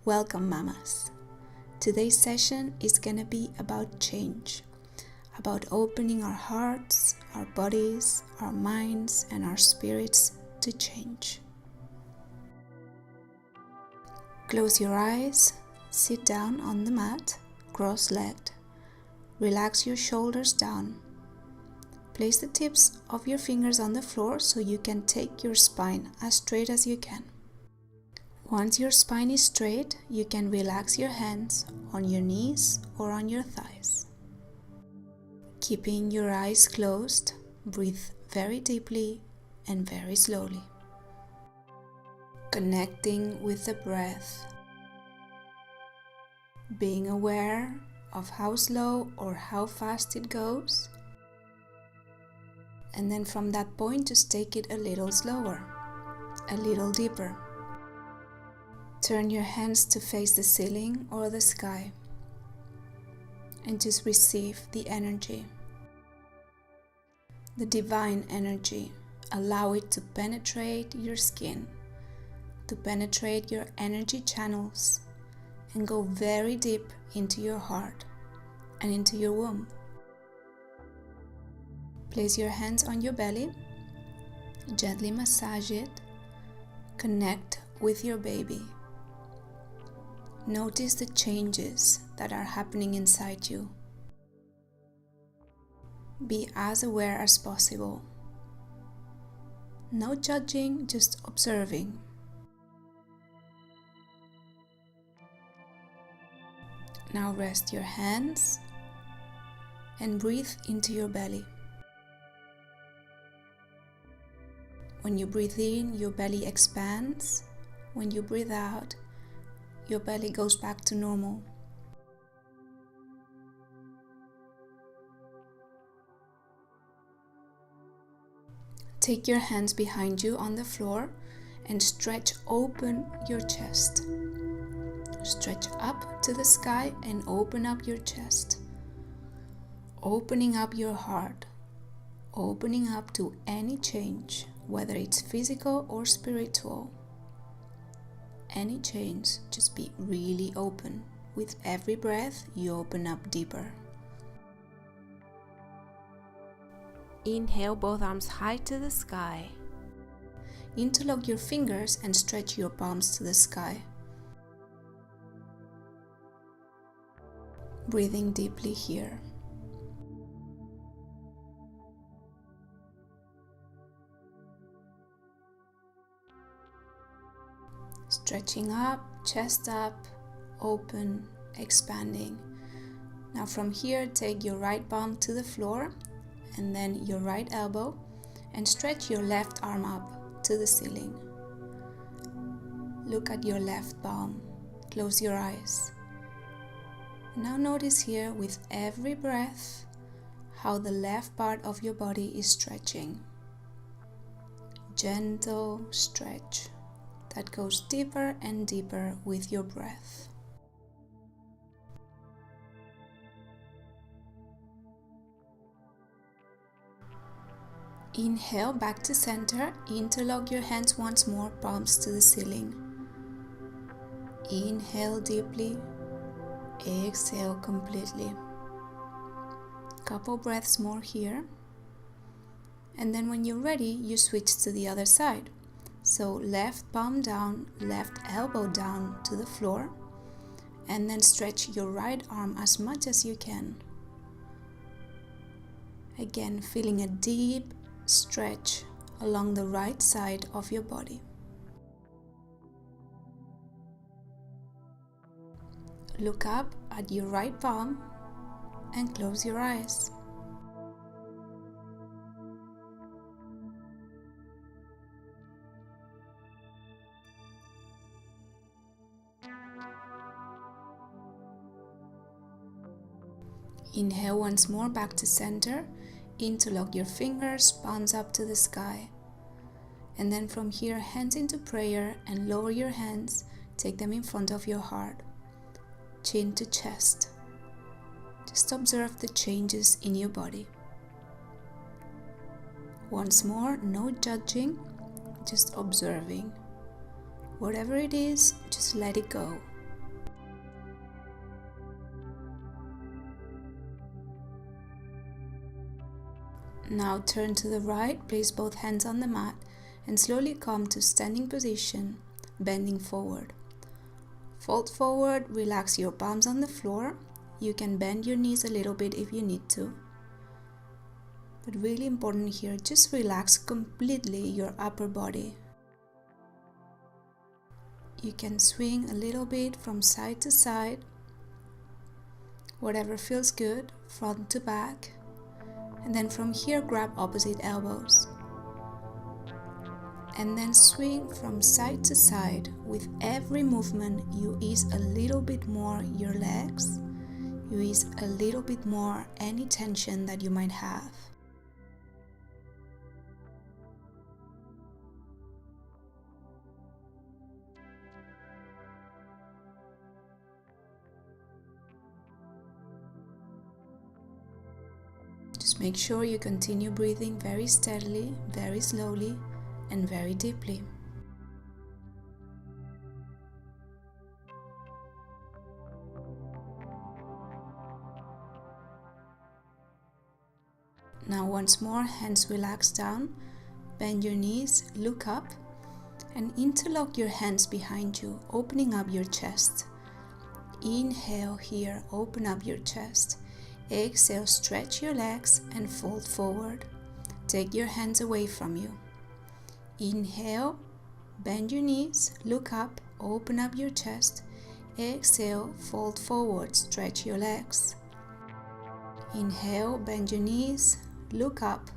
Welcome, mamas. Today's session is gonna be about change, about opening our hearts, our bodies, our minds, and our spirits to change. Close your eyes, sit down on the mat, cross-legged. Relax your shoulders down. Place the tips of your fingers on the floor so you can take your spine as straight as you can. Once your spine is straight, you can relax your hands on your knees or on your thighs. Keeping your eyes closed, breathe very deeply and very slowly. Connecting with the breath. Being aware of how slow or how fast it goes. And then from that point, just take it a little slower, a little deeper. Turn your hands to face the ceiling or the sky and just receive the energy, the divine energy. Allow it to penetrate your skin, to penetrate your energy channels and go very deep into your heart and into your womb. Place your hands on your belly, gently massage it, connect with your baby. Notice the changes that are happening inside you. Be as aware as possible. No judging, just observing. Now rest your hands and breathe into your belly. When you breathe in, your belly expands. When you breathe out, your belly goes back to normal. Take your hands behind you on the floor and stretch open your chest. Stretch up to the sky and open up your chest. Opening up your heart. Opening up to any change, whether it's physical or spiritual. Any change, just be really open. With every breath, you open up deeper. Inhale, both arms high to the sky. Interlock your fingers and stretch your palms to the sky. Breathing deeply here. Stretching up, chest up, open, expanding. Now from here, take your right palm to the floor and then your right elbow and stretch your left arm up to the ceiling. Look at your left palm. Close your eyes. Now notice here with every breath how the left part of your body is stretching. Gentle stretch that goes deeper and deeper with your breath. Inhale back to center. Interlock your hands once more, palms to the ceiling. Inhale deeply. Exhale completely. Couple breaths more here. And then when you're ready, you switch to the other side. So left palm down, left elbow down to the floor, and then stretch your right arm as much as you can. Again, feeling a deep stretch along the right side of your body. Look up at your right palm and close your eyes. Inhale once more back to center. Interlock your fingers, palms up to the sky. And then from here, hands into prayer and lower your hands. Take them in front of your heart. Chin to chest. Just observe the changes in your body. Once more, no judging, just observing. Whatever it is, just let it go. Now turn to the right, place both hands on the mat and slowly come to standing position, bending forward. Fold forward, relax your palms on the floor. You can bend your knees a little bit if you need to. But really important here, just relax completely your upper body. You can swing a little bit from side to side, whatever feels good, front to back. And then from here, grab opposite elbows. And then swing from side to side. With every movement, you ease a little bit more your legs. You ease a little bit more any tension that you might have. Just make sure you continue breathing very steadily, very slowly, and very deeply. Now once more, hands relaxed down, bend your knees, look up, and interlock your hands behind you, opening up your chest. Inhale here, open up your chest. Exhale, stretch your legs and fold forward. Take your hands away from you. Inhale, bend your knees, look up, open up your chest. Exhale, fold forward, stretch your legs. Inhale, bend your knees, look up,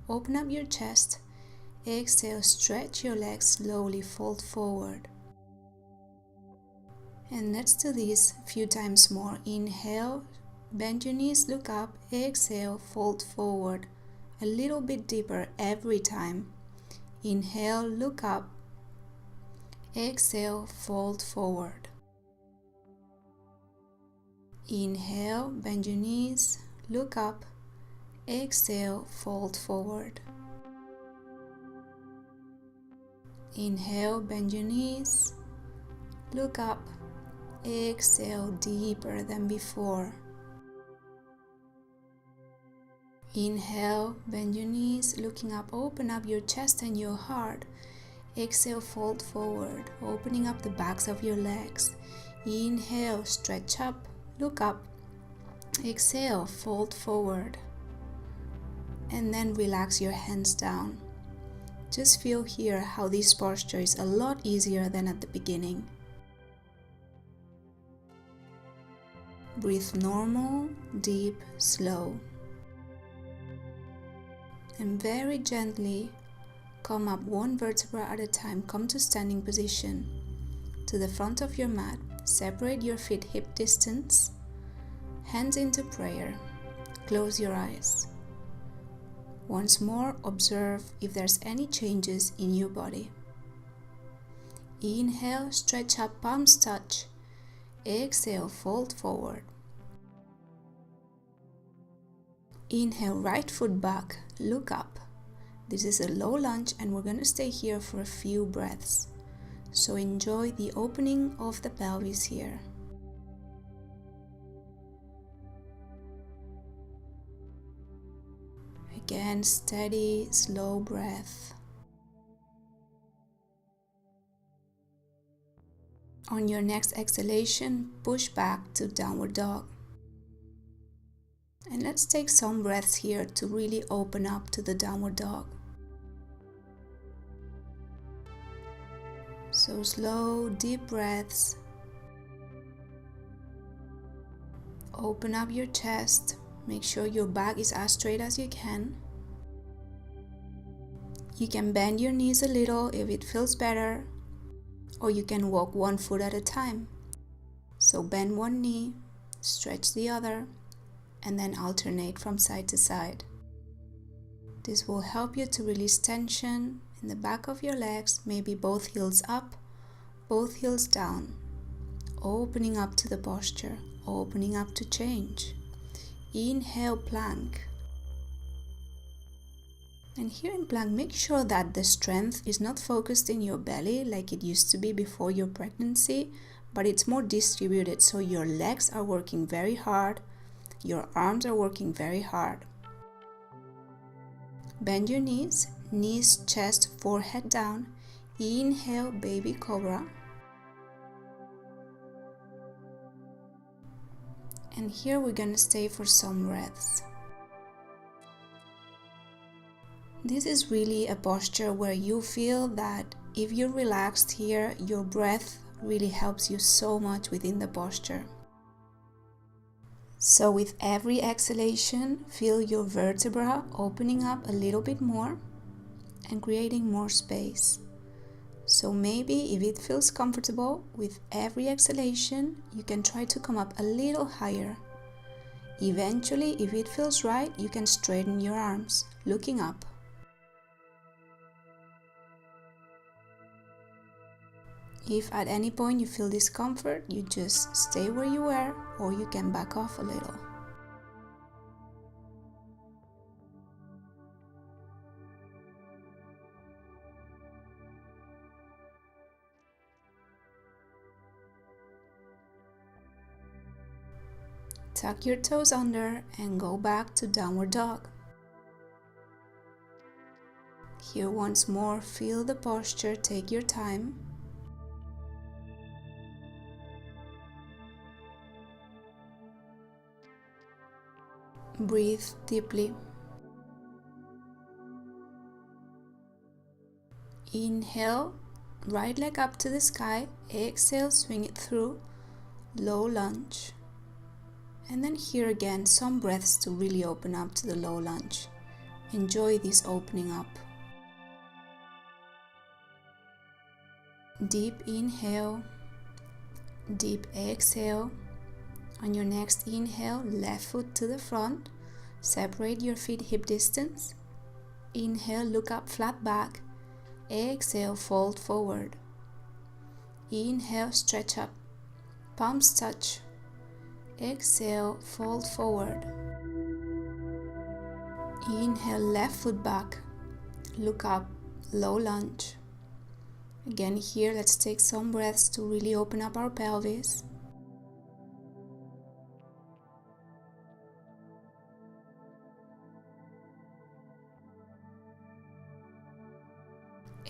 open up your chest. Exhale, stretch your legs, slowly fold forward. And let's do this a few times more. Inhale, bend your knees, look up, exhale, fold forward. A little bit deeper every time. Inhale, look up, exhale, fold forward. Inhale, bend your knees, look up, exhale, fold forward. Inhale, bend your knees, look up, exhale, deeper than before. Inhale, bend your knees, looking up, open up your chest and your heart. Exhale, fold forward, opening up the backs of your legs. Inhale, stretch up, look up. Exhale, fold forward. And then relax your hands down. Just feel here how this posture is a lot easier than at the beginning. Breathe normal, deep, slow. And very gently come up one vertebra at a time. Come to standing position. To the front of your mat, separate your feet hip distance. Hands into prayer. Close your eyes. Once more, observe if there's any changes in your body. Inhale, stretch up, palms touch. Exhale, fold forward. Inhale, right foot back, look up. This is a low lunge and we're going to stay here for a few breaths. So enjoy the opening of the pelvis here. Again, steady, slow breath. On your next exhalation, push back to downward dog. And let's take some breaths here to really open up to the downward dog. So slow, deep breaths. Open up your chest. Make sure your back is as straight as you can. You can bend your knees a little if it feels better, or you can walk one foot at a time. So bend one knee, stretch the other, and then alternate from side to side. This will help you to release tension in the back of your legs, maybe both heels up, both heels down, opening up to the posture, opening up to change. Inhale, plank. And here in plank, make sure that the strength is not focused in your belly like it used to be before your pregnancy, but it's more distributed, so your legs are working very hard, your arms are working very hard. Bend your knees, chest, forehead down. Inhale, baby cobra. And here we're gonna stay for some breaths. This is really a posture where you feel that if you're relaxed here, your breath really helps you so much within the posture. So with every exhalation, feel your vertebra opening up a little bit more and creating more space. So maybe if it feels comfortable, with every exhalation, you can try to come up a little higher. Eventually, if it feels right, you can straighten your arms, looking up. If at any point you feel discomfort, you just stay where you were, or you can back off a little. Tuck your toes under and go back to downward dog. Here once more, feel the posture, take your time. Breathe deeply. Inhale, right leg up to the sky. Exhale, swing it through, low lunge. And then here again, some breaths to really open up to the low lunge. Enjoy this opening up. Deep inhale, deep exhale. On your next inhale, left foot to the front. Separate your feet hip distance. Inhale, look up, flat back. Exhale, fold forward. Inhale, stretch up. Palms touch. Exhale, fold forward. Inhale, left foot back. Look up, low lunge. Again here, let's take some breaths to really open up our pelvis.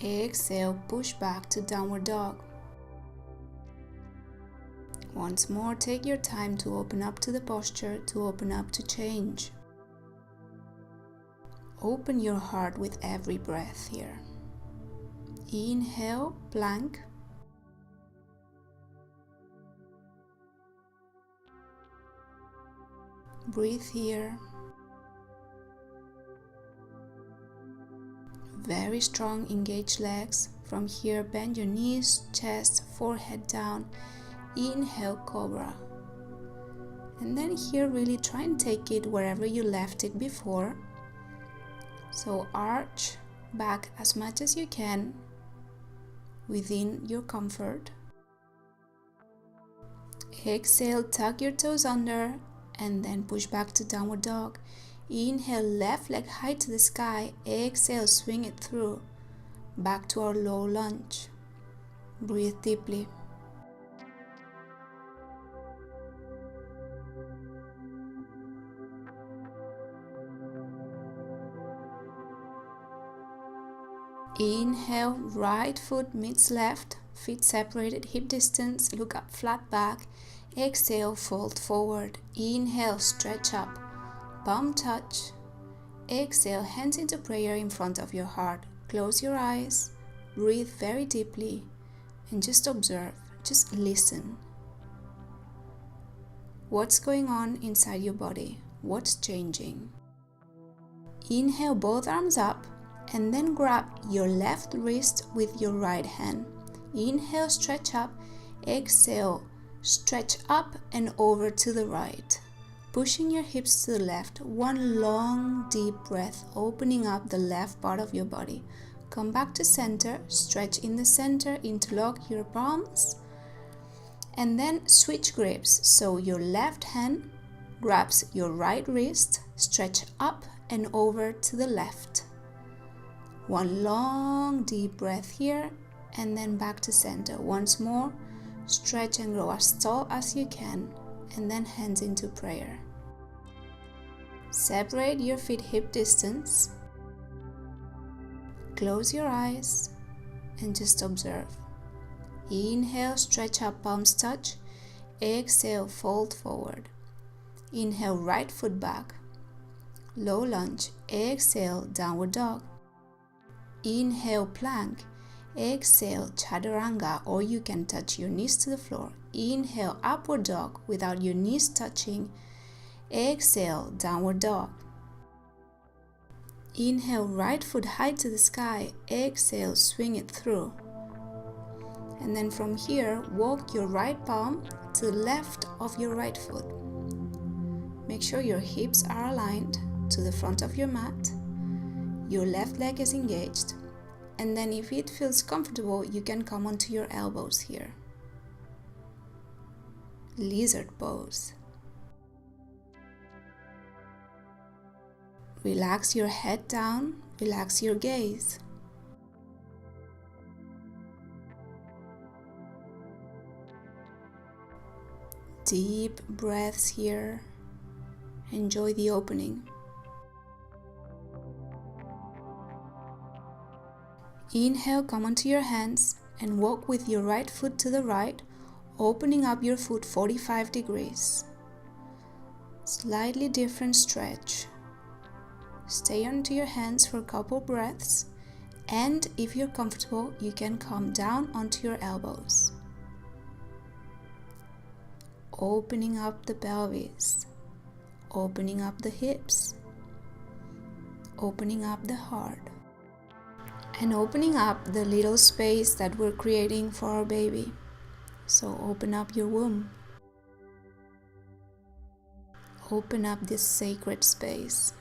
Exhale, push back to downward dog. Once more, take your time to open up to the posture, to open up to change. Open your heart with every breath here. Inhale, plank. Breathe here. Very strong, engaged legs. From here, bend your knees, chest, forehead down. Inhale, cobra. And then here, really try and take it wherever you left it before. So arch back as much as you can within your comfort. Exhale, tuck your toes under and then push back to downward dog. Inhale, left leg high to the sky. Exhale, swing it through. Back to our low lunge. Breathe deeply. Inhale, right foot meets left, feet separated, hip distance, look up, flat back. Exhale, fold forward. Inhale, stretch up, palm touch. Exhale, hands into prayer in front of your heart. Close your eyes, breathe very deeply, and just observe, just listen. What's going on inside your body? What's changing? Inhale, both arms up. And then grab your left wrist with your right hand. Inhale, stretch up. Exhale, stretch up and over to the right. Pushing your hips to the left. One long, deep breath, opening up the left part of your body. Come back to center, stretch in the center, interlock your palms. And then switch grips. So your left hand grabs your right wrist, stretch up and over to the left. One long deep breath here and then back to center. Once more, stretch and grow as tall as you can and then hands into prayer. Separate your feet hip distance. Close your eyes and just observe. Inhale, stretch up, palms touch. Exhale, fold forward. Inhale, right foot back. Low lunge. Exhale, downward dog. Inhale, plank. Exhale, chaturanga, or you can touch your knees to the floor. Inhale, upward dog without your knees touching. Exhale, downward dog. Inhale, right foot high to the sky. Exhale, swing it through. And then from here, walk your right palm to the left of your right foot. Make sure your hips are aligned to the front of your mat. Your left leg is engaged. And then if it feels comfortable, you can come onto your elbows here. Lizard pose. Relax your head down, relax your gaze. Deep breaths here. Enjoy the opening. Inhale, come onto your hands and walk with your right foot to the right, opening up your foot 45 degrees. Slightly different stretch. Stay onto your hands for a couple breaths, and if you're comfortable, you can come down onto your elbows. Opening up the pelvis, opening up the hips, opening up the heart, and opening up the little space that we're creating for our baby. So open up your womb. Open up this sacred space.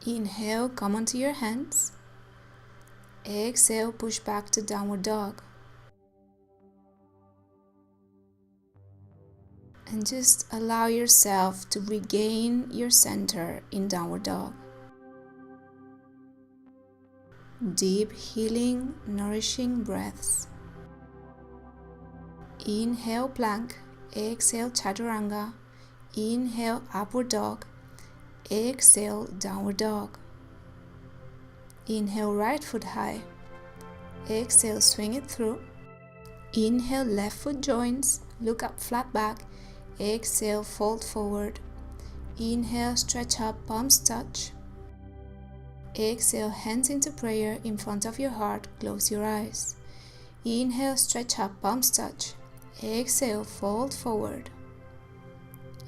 Inhale, come onto your hands. Exhale, push back to downward dog. And just allow yourself to regain your center in downward dog. Deep, healing, nourishing breaths. Inhale, plank. Exhale, chaturanga. Inhale, upward dog. Exhale, downward dog. Inhale, right foot high. Exhale, swing it through. Inhale, left foot joins. Look up, flat back. Exhale, fold forward. Inhale, stretch up, palms touch. Exhale, hands into prayer in front of your heart. Close your eyes. Inhale, stretch up, palms touch. Exhale, fold forward.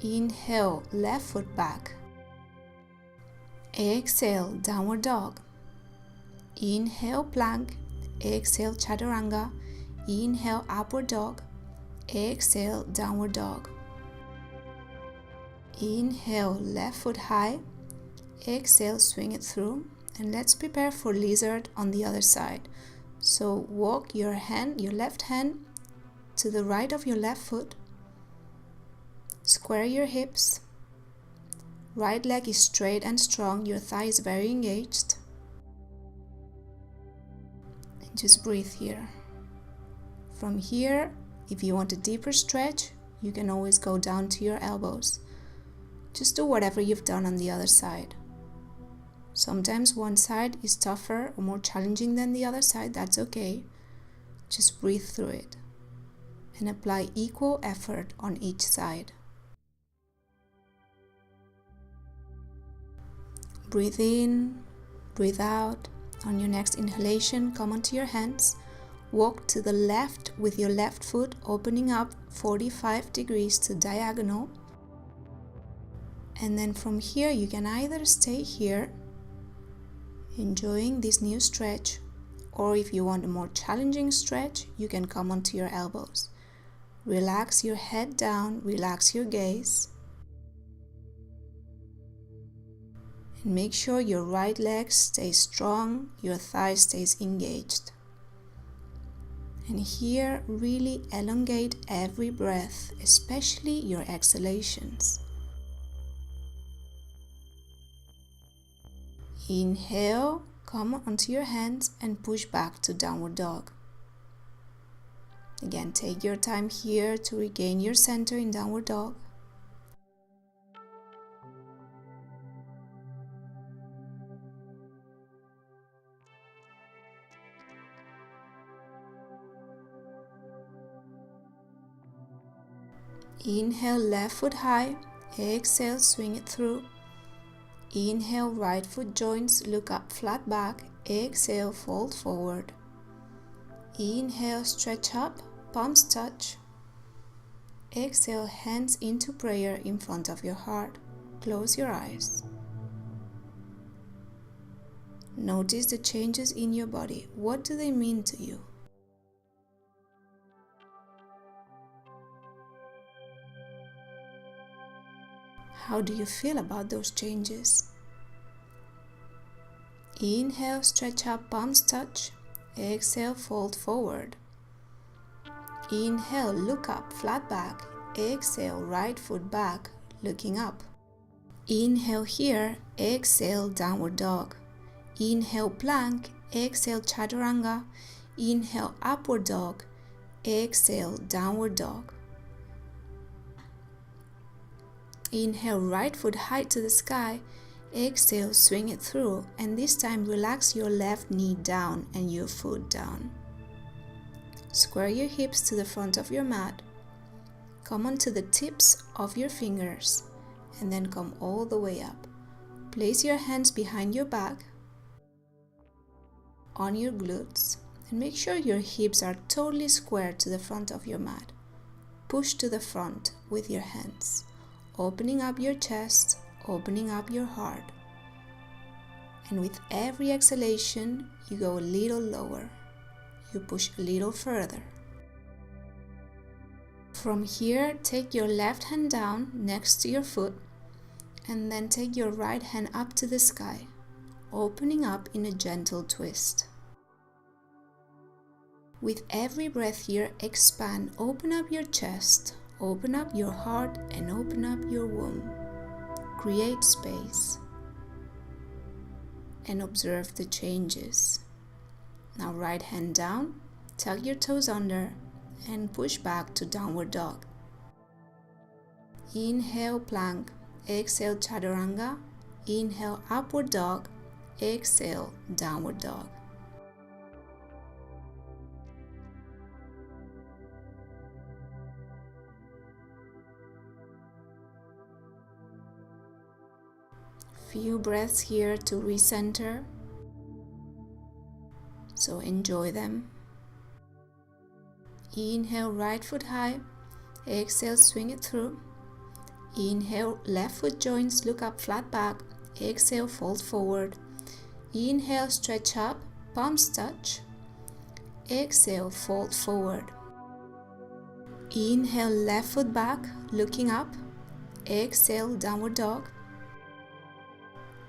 Inhale, left foot back. Exhale, downward dog. Inhale, plank. Exhale, chaturanga. Inhale, upward dog. Exhale, downward dog. Inhale, left foot high. Exhale, swing it through. And let's prepare for lizard on the other side. So walk your left hand to the right of your left foot. Square your hips. Right leg is straight and strong. Your thigh is very engaged. And just breathe here. From here, if you want a deeper stretch, you can always go down to your elbows. Just do whatever you've done on the other side. Sometimes one side is tougher or more challenging than the other side. That's okay. Just breathe through it and apply equal effort on each side. Breathe in, breathe out. On your next inhalation, come onto your hands. Walk to the left with your left foot, opening up 45 degrees to diagonal. And then from here, you can either stay here, enjoying this new stretch, or if you want a more challenging stretch, you can come onto your elbows. Relax your head down, relax your gaze. And make sure your right leg stays strong, your thigh stays engaged. And here, really elongate every breath, especially your exhalations. Inhale, come onto your hands and push back to downward dog. Again, take your time here to regain your center in downward dog. Inhale, left foot high. Exhale, swing it through. Inhale, right foot joins, look up, flat back. Exhale, fold forward. Inhale, stretch up, palms touch. Exhale, hands into prayer in front of your heart. Close your eyes. Notice the changes in your body. What do they mean to you? How do you feel about those changes? Inhale, stretch up, palms touch. Exhale, fold forward. Inhale, look up, flat back. Exhale, right foot back, looking up. Inhale here, exhale, downward dog. Inhale, plank. Exhale, chaturanga. Inhale, upward dog. Exhale, downward dog. Inhale, right foot high to the sky. Exhale, swing it through, and this time relax your left knee down and your foot down. Square your hips to the front of your mat. Come onto the tips of your fingers and then come all the way up. Place your hands behind your back, on your glutes, and make sure your hips are totally square to the front of your mat. Push to the front with your hands, opening up your chest, opening up your heart. And with every exhalation, you go a little lower. You push a little further. From here, take your left hand down next to your foot, and then take your right hand up to the sky, opening up in a gentle twist. With every breath here, expand, open up your chest, open up your heart, and open up your womb. Create space and observe the changes. Now right hand down, tuck your toes under and push back to downward dog. Inhale, plank. Exhale, chaturanga. Inhale, upward dog. Exhale, downward dog. Few breaths here to recenter, so enjoy them. Inhale, right foot high. Exhale, swing it through. Inhale, left foot joins, look up, flat back. Exhale, fold forward. Inhale, stretch up, palms touch. Exhale, fold forward. Inhale, left foot back, looking up. Exhale, downward dog.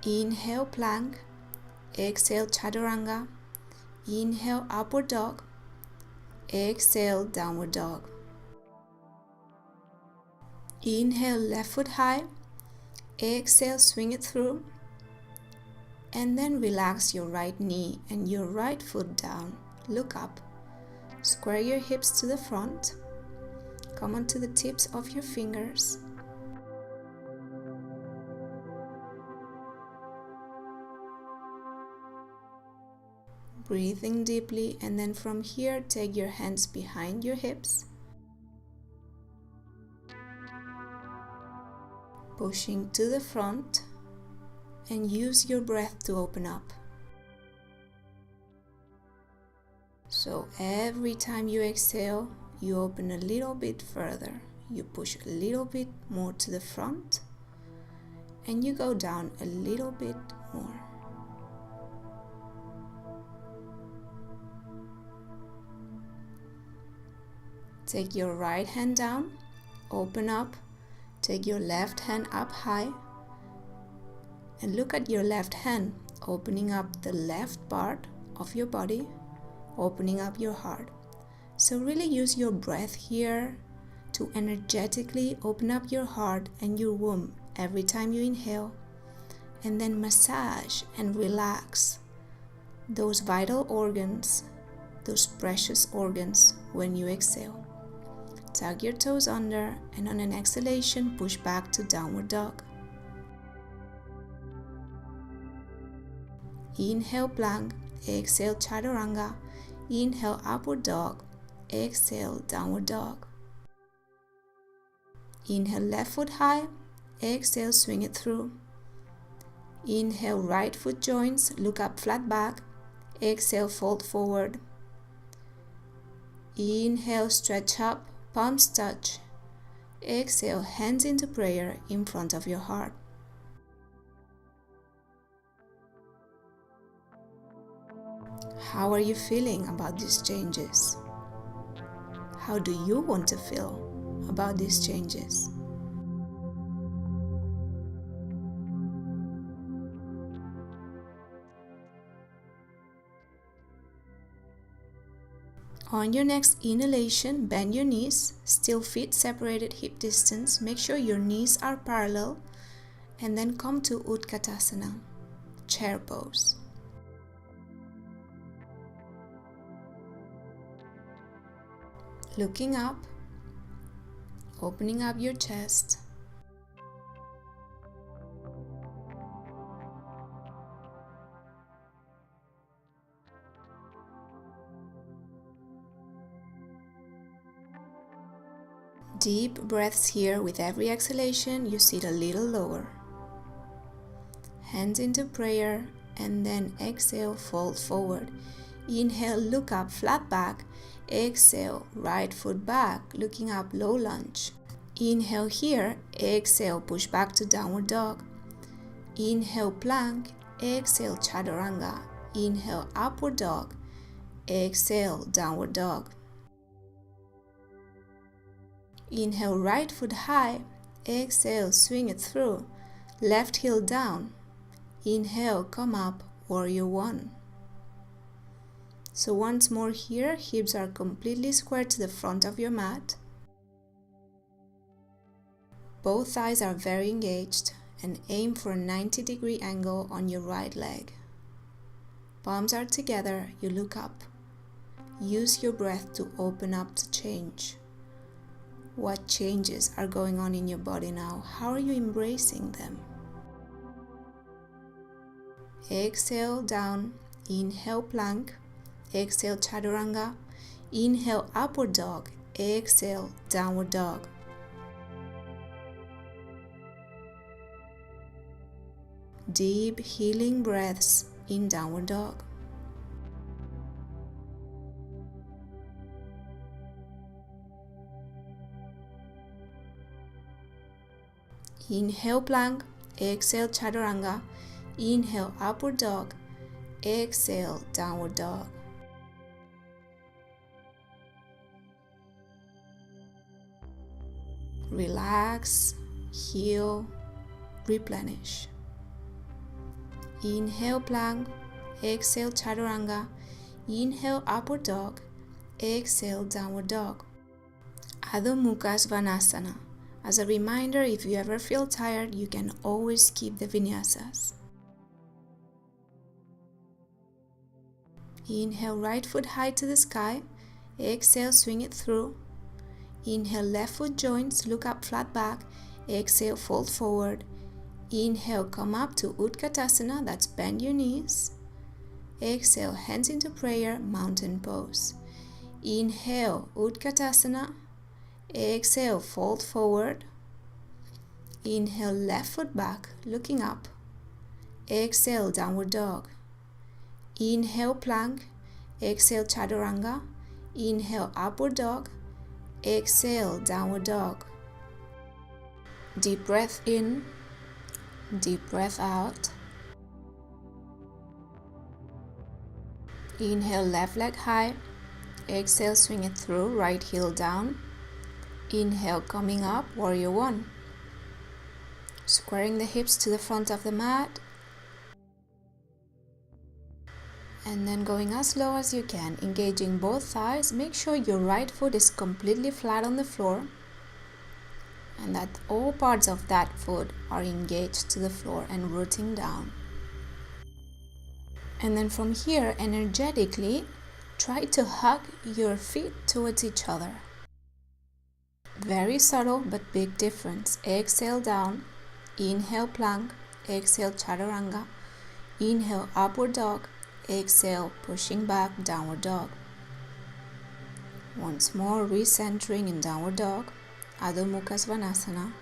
Inhale, plank. Exhale, chaturanga. Inhale, upward dog. Exhale, downward dog. Inhale, left foot high. Exhale, swing it through. And then relax your right knee and your right foot down. Look up. Square your hips to the front. Come onto the tips of your fingers. Breathing deeply, and then from here, take your hands behind your hips. Pushing to the front, and use your breath to open up. So every time you exhale, you open a little bit further. You push a little bit more to the front, and you go down a little bit more. Take your right hand down, open up, take your left hand up high, and look at your left hand, opening up the left part of your body, opening up your heart. So really use your breath here to energetically open up your heart and your womb every time you inhale, and then massage and relax those vital organs those precious organs when you exhale. Tuck your toes under, and on an exhalation, push back to downward dog. Inhale plank, exhale chaturanga, inhale upward dog, exhale downward dog. Inhale left foot high, exhale swing it through. Inhale right foot joints, look up flat back, exhale fold forward. Inhale stretch up, palms touch. Exhale hands into prayer in front of your heart. How are you feeling about these changes? How do you want to feel about these changes? On your next inhalation, bend your knees, still feet separated hip distance. Make sure your knees are parallel, and then come to Utkatasana, chair pose. Looking up, opening up your chest. Deep breaths here. With every exhalation, you sit a little lower. Hands into prayer, and then exhale, fold forward. Inhale, look up, flat back. Exhale, right foot back, looking up, low lunge. Inhale here, exhale, push back to downward dog. Inhale, plank. Exhale, chaturanga. Inhale, upward dog. Exhale, downward dog. Inhale, right foot high. Exhale, swing it through. Left heel down. Inhale, come up, warrior one. So once more here, hips are completely square to the front of your mat. Both thighs are very engaged, and aim for a 90-degree angle on your right leg. Palms are together, you look up. Use your breath to open up to change. What changes are going on in your body now? How are you embracing them? Exhale down, inhale plank, exhale chaturanga, inhale upward dog, exhale downward dog. Deep healing breaths in downward dog. Inhale plank, exhale chaturanga, inhale upward dog, exhale downward dog. Relax, heal, replenish. Inhale plank, exhale chaturanga, inhale upward dog, exhale downward dog. Adho Mukha Svanasana. As a reminder, if you ever feel tired, you can always skip the vinyasas. Inhale right foot high to the sky, exhale swing it through. Inhale left foot joints, look up flat back, exhale fold forward. Inhale come up to Utkatasana, that's bend your knees. Exhale hands into prayer, mountain pose. Inhale Utkatasana. Exhale, fold forward. Inhale, left foot back, looking up. Exhale, downward dog. Inhale, plank. Exhale, chaturanga. Inhale, upward dog. Exhale, downward dog. Deep breath in, deep breath out. Inhale, left leg high. Exhale, swing it through, right heel down. Inhale, coming up, warrior one. Squaring the hips to the front of the mat. And then going as low as you can, engaging both thighs. Make sure your right foot is completely flat on the floor and that all parts of that foot are engaged to the floor and rooting down. And then from here, energetically, Try to hug your feet towards each other. Very subtle but big difference. Exhale down, inhale plank, exhale chaturanga, inhale upward dog, exhale pushing back downward dog. Once more, recentering in downward dog, Adho Mukha Svanasana.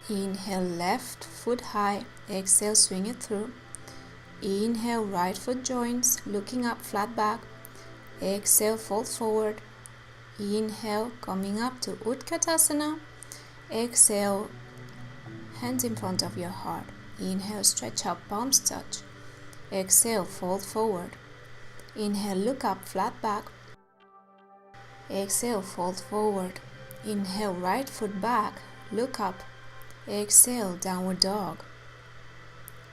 Inhale left foot high, exhale swing it through. Inhale right foot joins, looking up flat back. Exhale fold forward. Inhale coming up to Utkatasana. Exhale hands in front of your heart. Inhale stretch up, palms touch. Exhale fold forward. Inhale look up flat back. Exhale fold forward. Inhale right foot back, look up. Exhale downward dog.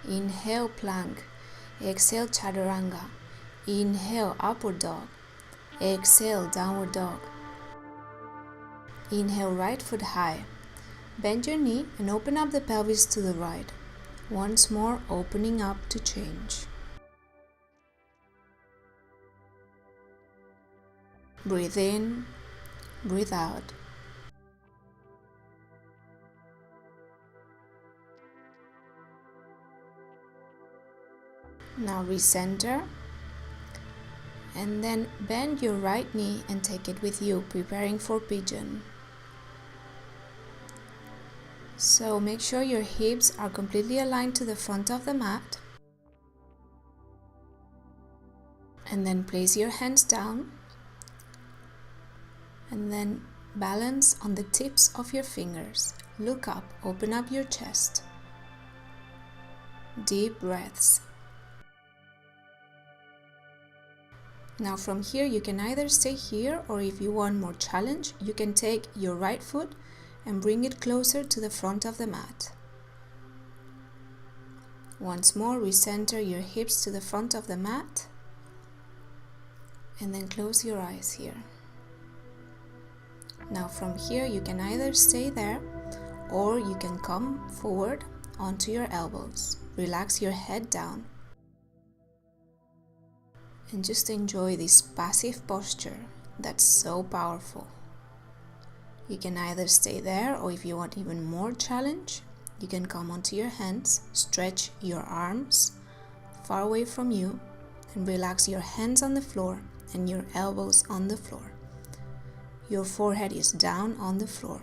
Inhale plank. Exhale chaturanga. Inhale upward dog. Exhale downward dog. Inhale right foot high. Bend your knee and open up the pelvis to the right. Once more, opening up to change. Breathe in, breathe out. Now recenter and then bend your right knee and take it with you, preparing for pigeon. So make sure your hips are completely aligned to the front of the mat. And then place your hands down and then balance on the tips of your fingers. Look up, open up your chest. Deep breaths. Now from here you can either stay here, or if you want more challenge, you can take your right foot and bring it closer to the front of the mat. Once more, recenter your hips to the front of the mat and then close your eyes here. Now from here you can either stay there or you can come forward onto your elbows. Relax your head down and just enjoy this passive posture that's so powerful. You can either stay there, or if you want even more challenge, you can come onto your hands, stretch your arms far away from you and relax your hands on the floor and your elbows on the floor. Your forehead is down on the floor.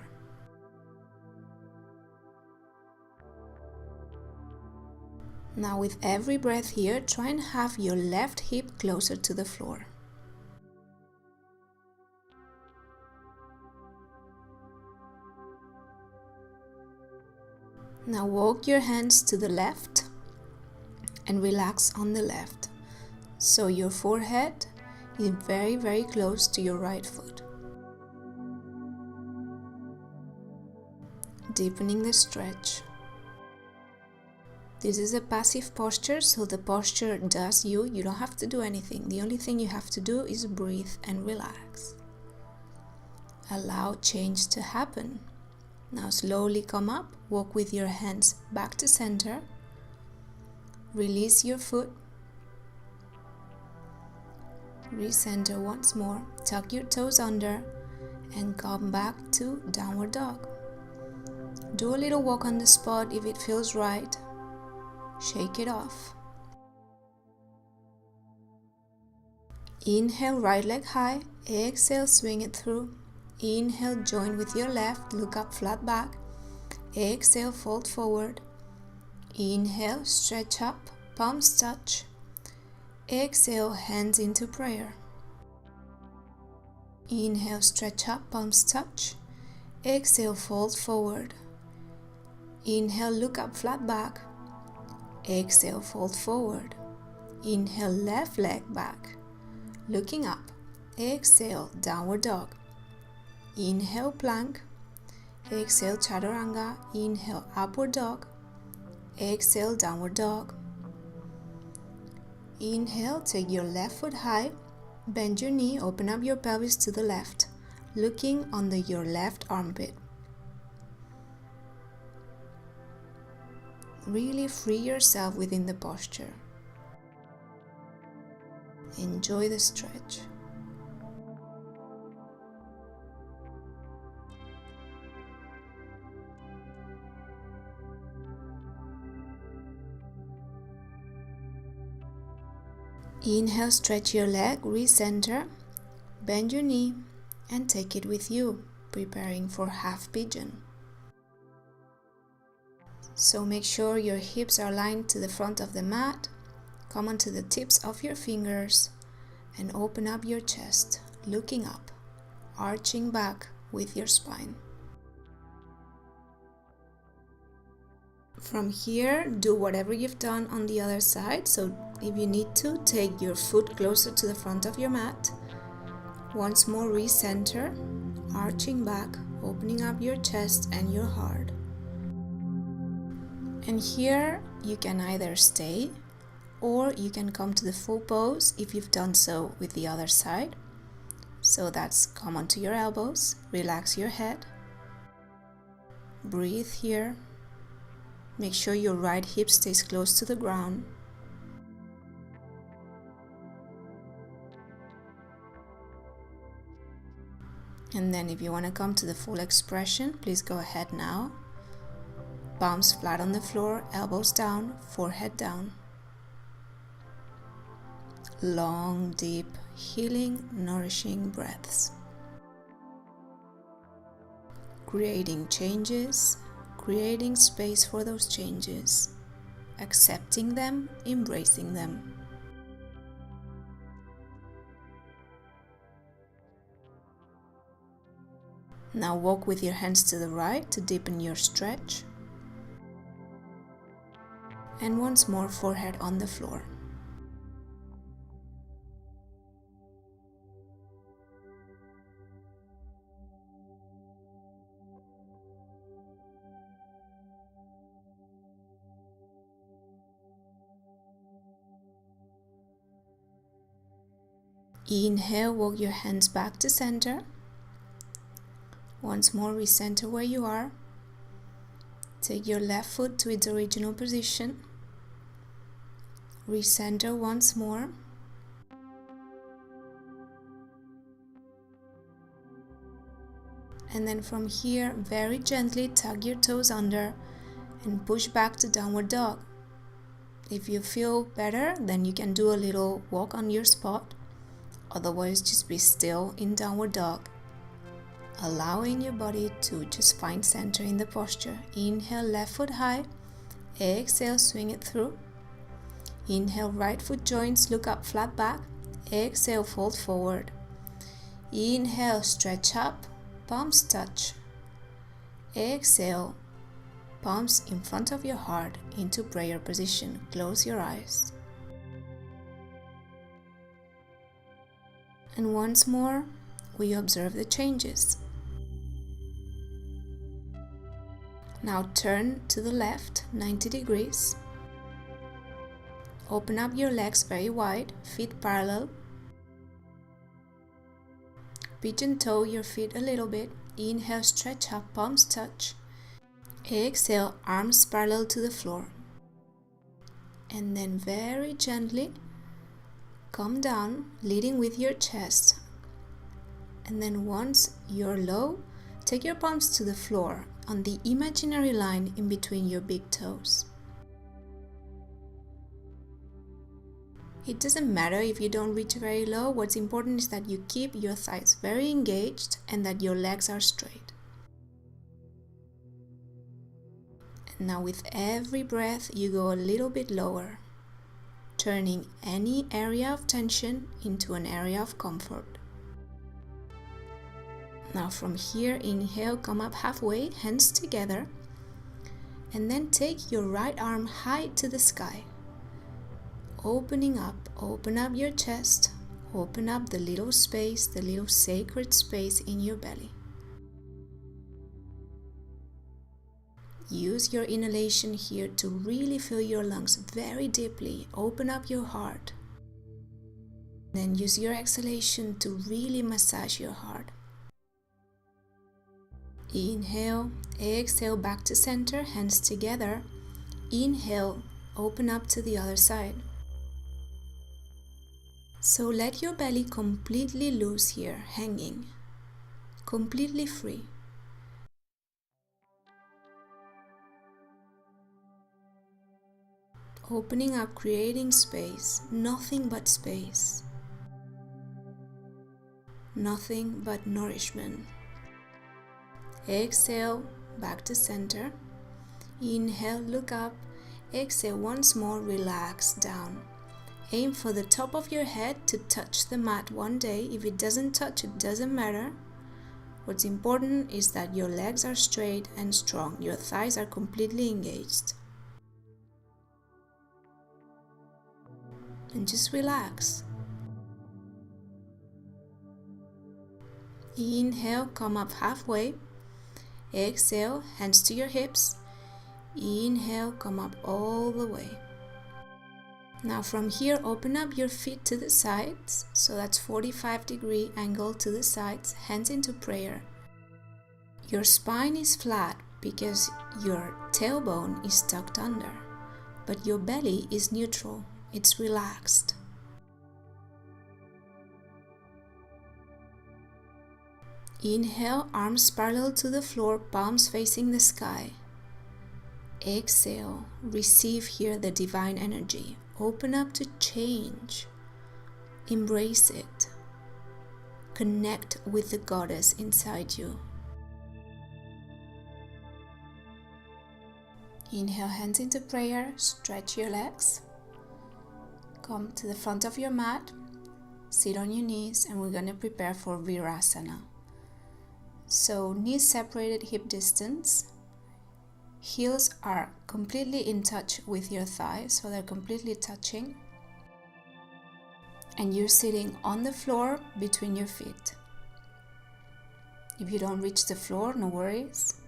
Now with every breath here, try and have your left hip closer to the floor. Now walk your hands to the left and relax on the left. So your forehead is very, very close to your right foot. Deepening the stretch. This is a passive posture, so the posture does you. You don't have to do anything. The only thing you have to do is breathe and relax. Allow change to happen. Now slowly come up, walk with your hands back to center. Release your foot. Recenter once more. Tuck your toes under and come back to downward dog. Do a little walk on the spot if it feels right. Shake it off. Inhale, right leg high. Exhale, swing it through. Inhale, join with your left. Look up, flat back. Exhale, fold forward. Inhale, stretch up, palms touch. Exhale, hands into prayer. Inhale, stretch up, palms touch. Exhale, fold forward. Inhale, look up, flat back. Exhale, fold forward. Inhale, left leg back. Looking up. Exhale, downward dog. Inhale, plank. Exhale, chaturanga. Inhale, upward dog. Exhale, downward dog. Inhale, take your left foot high. Bend your knee, open up your pelvis to the left, looking under your left armpit. Really free yourself within the posture. Enjoy the stretch. Inhale, stretch your leg, recenter, bend your knee, and take it with you, preparing for half pigeon. So make sure your hips are aligned to the front of the mat, come onto the tips of your fingers, and open up your chest, looking up, arching back with your spine. From here, do whatever you've done on the other side. So if you need to, take your foot closer to the front of your mat. Once more, recenter, arching back, opening up your chest and your heart. And here you can either stay or you can come to the full pose if you've done so with the other side. So that's come onto your elbows, relax your head, breathe here. Make sure your right hip stays close to the ground. And then if you want to come to the full expression, please go ahead now. Palms flat on the floor, elbows down, forehead down. Long, deep, healing, nourishing breaths. Creating changes, creating space for those changes, accepting them, embracing them. Now walk with your hands to the right to deepen your stretch. And once more, forehead on the floor. Inhale, walk your hands back to center. Once more, recenter where you are. Take your left foot to its original position. Recenter once more. And then from here, very gently tug your toes under and push back to downward dog. If you feel better, then you can do a little walk on your spot. Otherwise, just be still in downward dog, allowing your body to just find center in the posture. Inhale, left foot high. Exhale, swing it through. Inhale, right foot joints, look up, flat back. Exhale, fold forward. Inhale, stretch up, palms touch. Exhale, palms in front of your heart into prayer position. Close your eyes. And once more, we observe the changes. Now turn to the left 90 degrees. Open up your legs very wide, feet parallel. Pigeon toe your feet a little bit. Inhale, stretch up, palms touch. Exhale, arms parallel to the floor. And then very gently come down, leading with your chest. And then once you're low, take your palms to the floor on the imaginary line in between your big toes. It doesn't matter if you don't reach very low. What's important is that you keep your thighs very engaged and that your legs are straight. And now with every breath, you go a little bit lower, turning any area of tension into an area of comfort. Now from here, inhale, come up halfway, hands together, and then take your right arm high to the sky. Open up your chest, open up the little space, the little sacred space in your belly. Use your inhalation here to really fill your lungs very deeply. Open up your heart. Then use your exhalation to really massage your heart. Inhale, exhale back to center, hands together. Inhale, open up to the other side. So let your belly completely loose here, hanging, completely free. Opening up, creating space, nothing but space, nothing but nourishment. Exhale, back to center. Inhale, look up. Exhale, once more, relax down. Aim for the top of your head to touch the mat one day. If it doesn't touch, it doesn't matter. What's important is that your legs are straight and strong. Your thighs are completely engaged. And just relax. Inhale, come up halfway. Exhale, hands to your hips. Inhale, come up all the way. Now from here, open up your feet to the sides. So that's 45-degree angle to the sides, hands into prayer. Your spine is flat because your tailbone is tucked under, but your belly is neutral, it's relaxed. Inhale, arms parallel to the floor, palms facing the sky. Exhale, receive here the divine energy. Open up to change. Embrace it. Connect with the goddess inside you. Inhale, hands into prayer. Stretch your legs. Come to the front of your mat. Sit on your knees, and we're going to prepare for virasana. So knees separated, hip distance. Heels are completely in touch with your thighs, so they're completely touching. And you're sitting on the floor between your feet. If you don't reach the floor, no worries.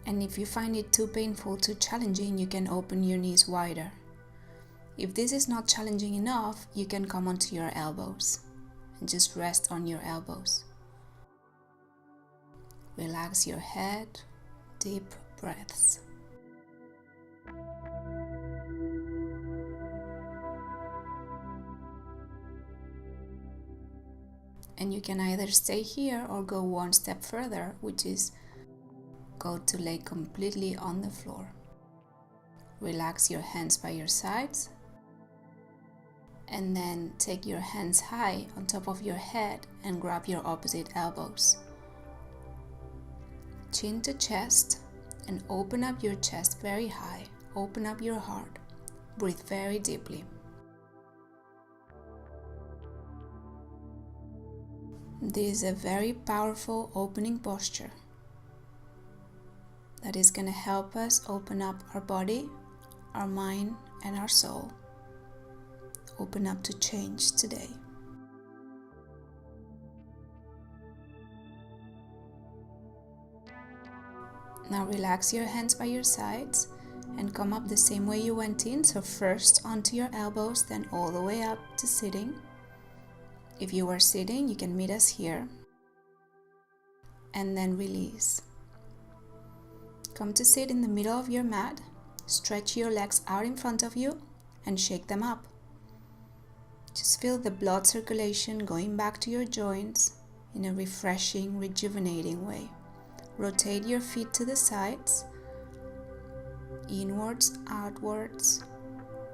And if you find it too painful, too challenging, you can open your knees wider. If this is not challenging enough, you can come onto your elbows and just rest on your elbows. Relax your head, deep breaths. And you can either stay here or go one step further, which is go to lay completely on the floor. Relax your hands by your sides, and then take your hands high on top of your head and grab your opposite elbows. Chin to chest, and open up your chest very high. Open up your heart. Breathe very deeply. This is a very powerful opening posture that is going to help us open up our body, our mind, and our soul. Open up to change today. Now relax your hands by your sides and come up the same way you went in. So first onto your elbows, then all the way up to sitting. If you are sitting, you can meet us here. And then release. Come to sit in the middle of your mat. Stretch your legs out in front of you and shake them up. Just feel the blood circulation going back to your joints in a refreshing, rejuvenating way. Rotate your feet to the sides, inwards, outwards,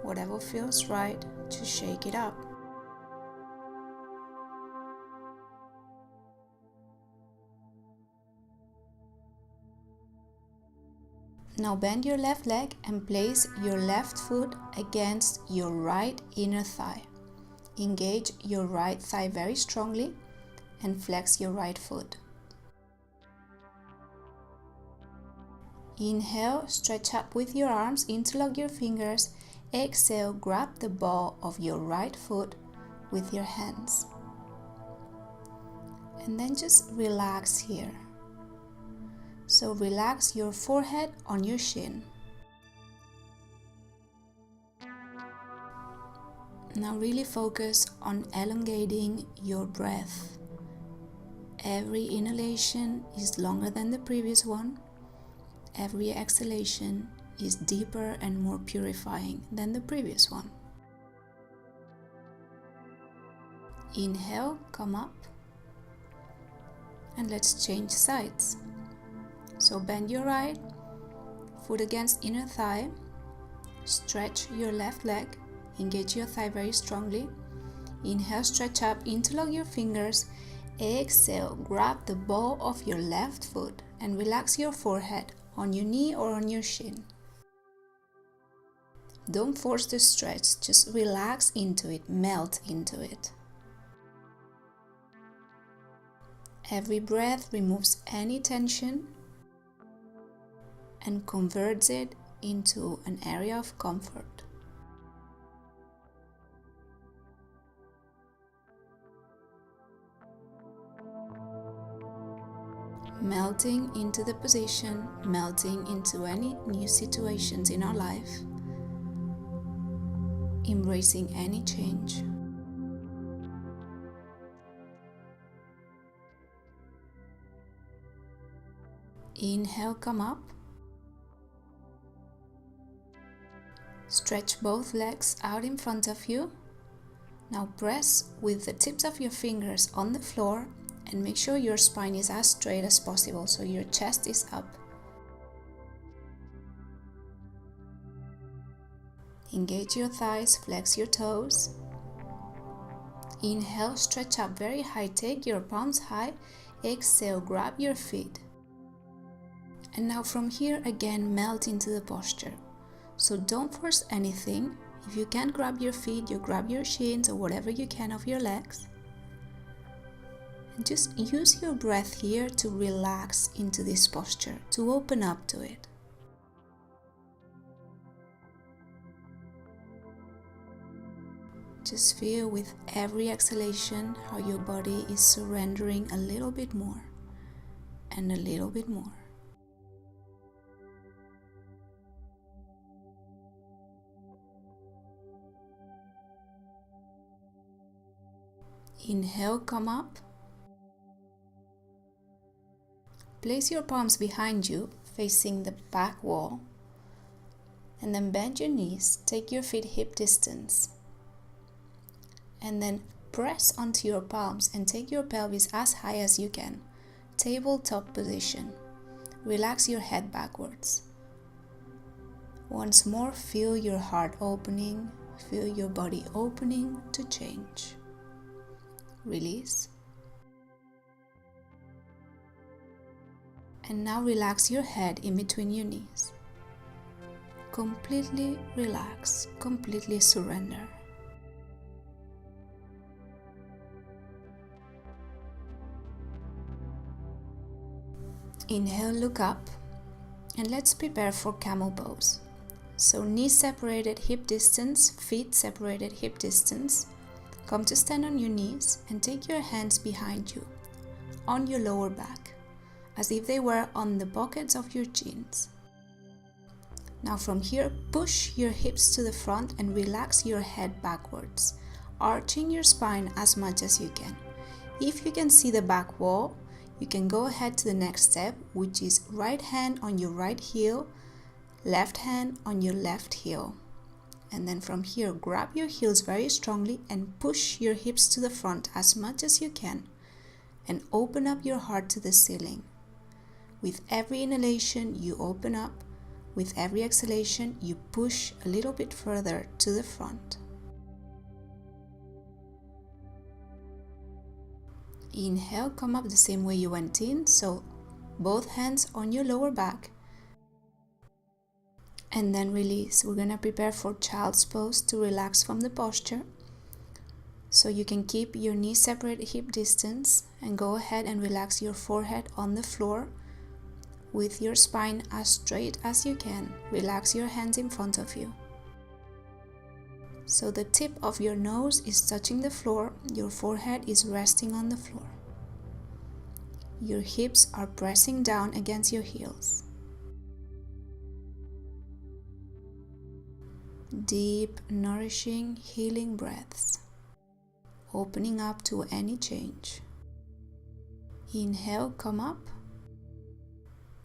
whatever feels right, just shake it up. Now bend your left leg and place your left foot against your right inner thigh. Engage your right thigh very strongly and flex your right foot. Inhale, stretch up with your arms, interlock your fingers. Exhale, grab the ball of your right foot with your hands. And then just relax here. So relax your forehead on your shin. Now really focus on elongating your breath. Every inhalation is longer than the previous one. Every exhalation is deeper and more purifying than the previous one. Inhale, come up, and let's change sides. So bend your right foot against inner thigh, stretch your left leg, engage your thigh very strongly. Inhale, stretch up, interlock your fingers. Exhale, grab the ball of your left foot and relax your forehead on your knee or on your shin. Don't force the stretch, just relax into it, melt into it. Every breath removes any tension and converts it into an area of comfort. Melting into the position, melting into any new situations in our life, embracing any change. Inhale, come up. Stretch both legs out in front of you. Now press with the tips of your fingers on the floor and make sure your spine is as straight as possible, so your chest is up. Engage your thighs, flex your toes. Inhale, stretch up very high, take your palms high. Exhale, grab your feet. And now from here again, melt into the posture. So don't force anything. If you can't grab your feet, you grab your shins or whatever you can of your legs. And just use your breath here to relax into this posture, to open up to it. Just feel with every exhalation how your body is surrendering a little bit more and a little bit more. Inhale, come up. Place your palms behind you, facing the back wall. And then bend your knees, take your feet hip distance. And then press onto your palms and take your pelvis as high as you can. Tabletop position. Relax your head backwards. Once more, feel your heart opening, feel your body opening to change. Release. And now relax your head in between your knees. Completely relax, completely surrender. Inhale, look up, and let's prepare for camel pose. So knees separated, hip distance, feet separated, hip distance. Come to stand on your knees and take your hands behind you, on your lower back, as if they were on the pockets of your jeans. Now from here, push your hips to the front and relax your head backwards, arching your spine as much as you can. If you can see the back wall, you can go ahead to the next step, which is right hand on your right heel, left hand on your left heel. And then from here, grab your heels very strongly and push your hips to the front as much as you can. And open up your heart to the ceiling. With every inhalation, you open up. With every exhalation, you push a little bit further to the front. Inhale, come up the same way you went in, so both hands on your lower back. And then release. We're going to prepare for child's pose to relax from the posture. So you can keep your knees separate hip distance and go ahead and relax your forehead on the floor with your spine as straight as you can. Relax your hands in front of you. So the tip of your nose is touching the floor, your forehead is resting on the floor. Your hips are pressing down against your heels. Deep, nourishing, healing breaths, opening up to any change. Inhale, come up,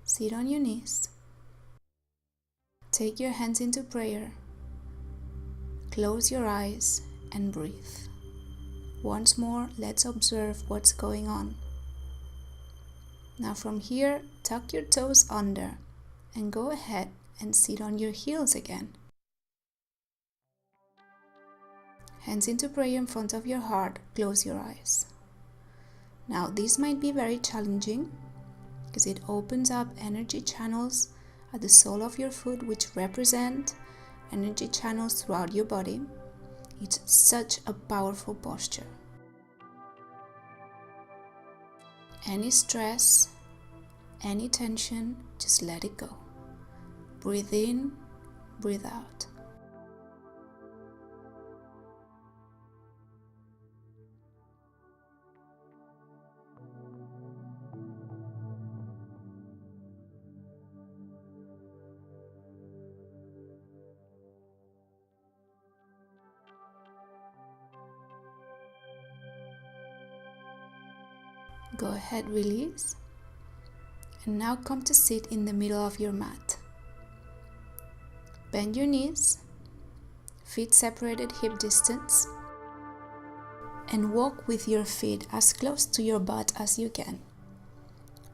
sit on your knees. Take your hands into prayer. Close your eyes and breathe. Once more, let's observe what's going on. Now from here, tuck your toes under and go ahead and sit on your heels again. Hands into prayer in front of your heart, close your eyes. Now this might be very challenging because it opens up energy channels at the sole of your foot, which represent energy channels throughout your body. It's such a powerful posture. Any stress, any tension, just let it go. Breathe in, breathe out. Go ahead, release. And now come to sit in the middle of your mat. Bend your knees, feet separated hip distance, and walk with your feet as close to your butt as you can,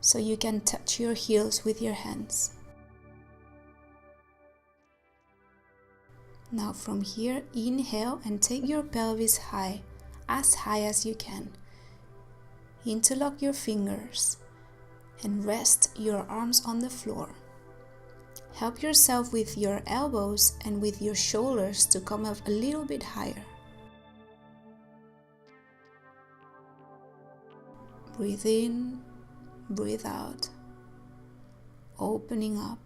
so you can touch your heels with your hands. Now from here, inhale and take your pelvis high, as high as you can. Interlock your fingers and rest your arms on the floor. Help yourself with your elbows and with your shoulders to come up a little bit higher. Breathe in, breathe out, opening up.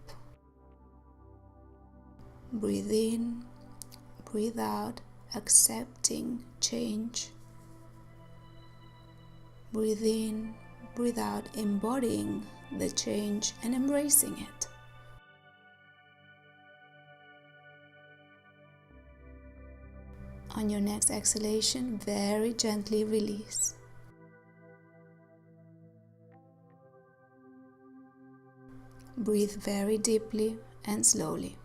Breathe in, breathe out, accepting change. Breathe in, breathe out, embodying the change and embracing it. On your next exhalation, very gently release. Breathe very deeply and slowly.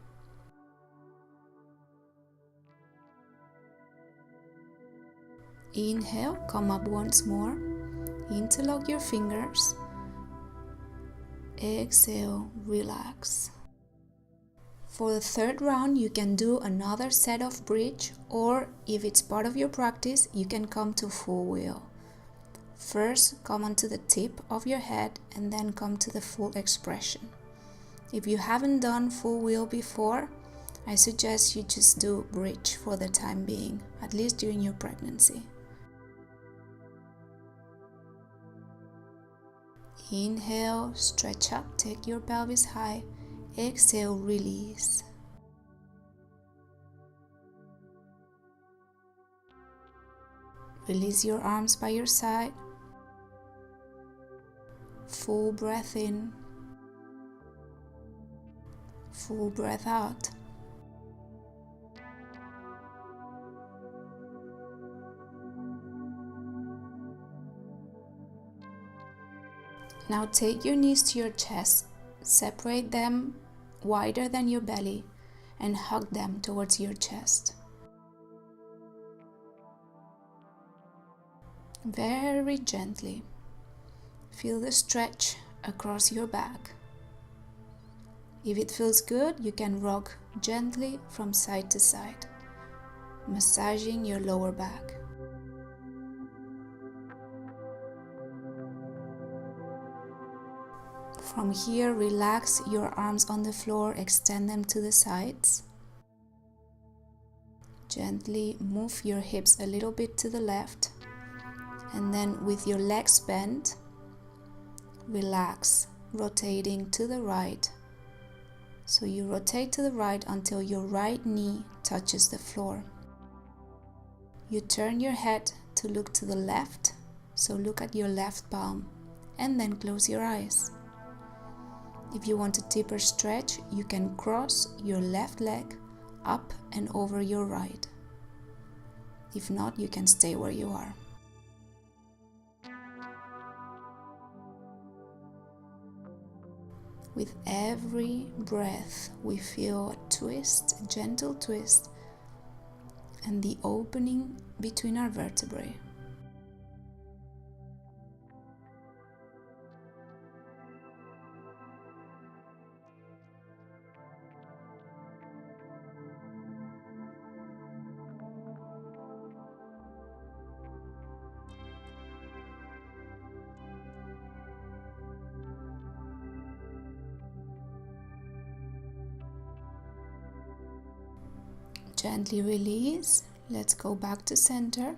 Inhale, come up once more. Interlock your fingers. Exhale, relax. For the third round, you can do another set of bridge, or if it's part of your practice, you can come to full wheel. First, come onto the tip of your head and then come to the full expression. If you haven't done full wheel before, I suggest you just do bridge for the time being, at least during your pregnancy. Inhale, stretch up, take your pelvis high. Exhale, release. Release your arms by your side. Full breath in. Full breath out. Now take your knees to your chest, separate them wider than your belly, and hug them towards your chest. Very gently, feel the stretch across your back. If it feels good, you can rock gently from side to side, massaging your lower back. From here, relax your arms on the floor, extend them to the sides. Gently move your hips a little bit to the left, and then with your legs bent, relax, rotating to the right. So you rotate to the right until your right knee touches the floor. You turn your head to look to the left, so look at your left palm, and then close your eyes. If you want a deeper stretch, you can cross your left leg up and over your right. If not, you can stay where you are. With every breath, we feel a twist, a gentle twist, and the opening between our vertebrae. Gently release. Let's go back to center.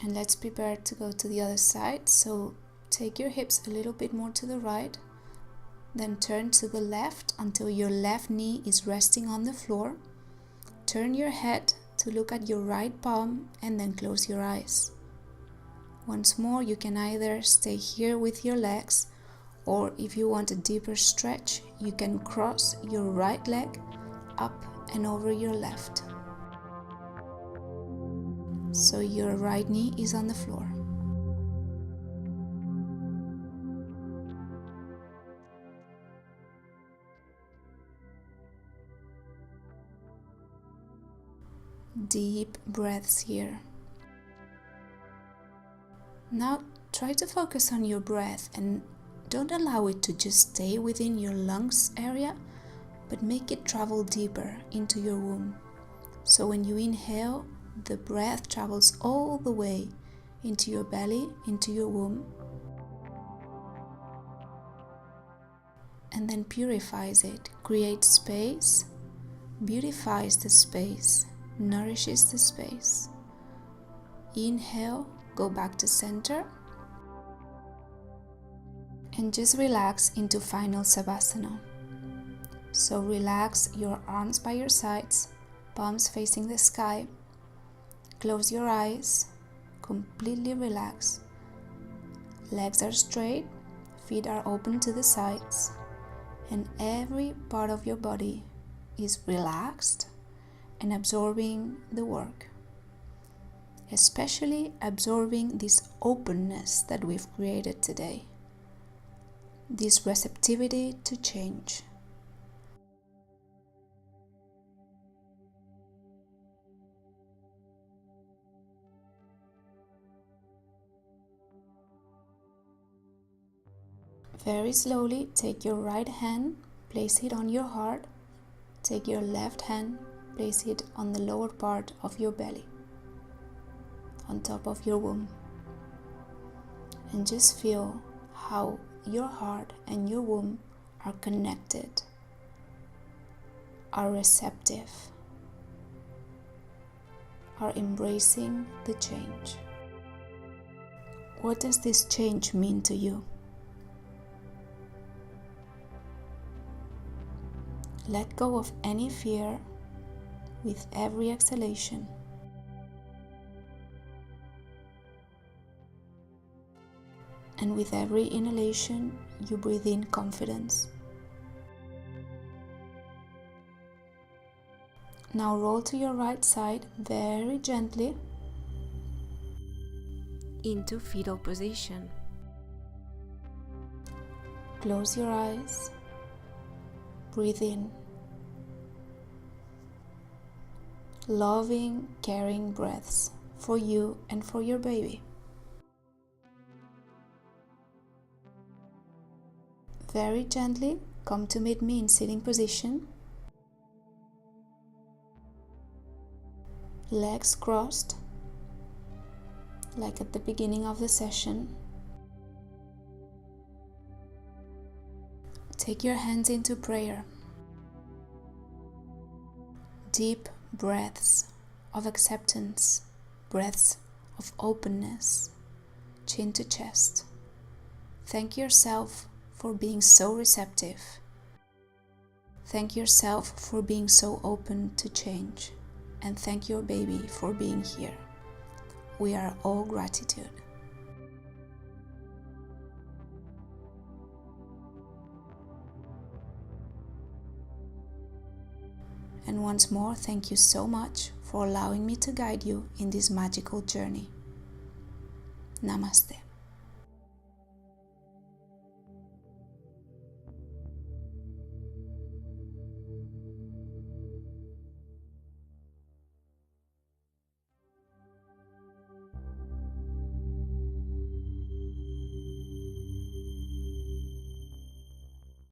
And let's prepare to go to the other side. So take your hips a little bit more to the right. Then turn to the left until your left knee is resting on the floor. Turn your head to look at your right palm and then close your eyes. Once more, you can either stay here with your legs, or if you want a deeper stretch, you can cross your right leg up and over your left. So your right knee is on the floor. Deep breaths here. Now try to focus on your breath and don't allow it to just stay within your lungs area, but make it travel deeper into your womb. So when you inhale, the breath travels all the way into your belly, into your womb, and then purifies it, creates space, beautifies the space, nourishes the space. Inhale, go back to center, and just relax into final Savasana. So relax your arms by your sides, palms facing the sky. Close your eyes, completely relax. Legs are straight, feet are open to the sides, and every part of your body is relaxed and absorbing the work. Especially absorbing this openness that we've created today. This receptivity to change. Very slowly take your right hand, place it on your heart. Take your left hand, place it on the lower part of your belly, on top of your womb. And just feel how your heart and your womb are connected, are receptive, are embracing the change. What does this change mean to you? Let go of any fear with every exhalation. And with every inhalation, you breathe in confidence. Now roll to your right side very gently into fetal position. Close your eyes. Breathe in. Loving, caring breaths for you and for your baby. Very gently come to meet me in sitting position. Legs crossed, like at the beginning of the session. Take your hands into prayer. Deep breaths of acceptance, breaths of openness, chin to chest. Thank yourself for being so receptive. Thank yourself for being so open to change. And thank your baby for being here. We are all gratitude. And once more, thank you so much for allowing me to guide you in this magical journey. Namaste.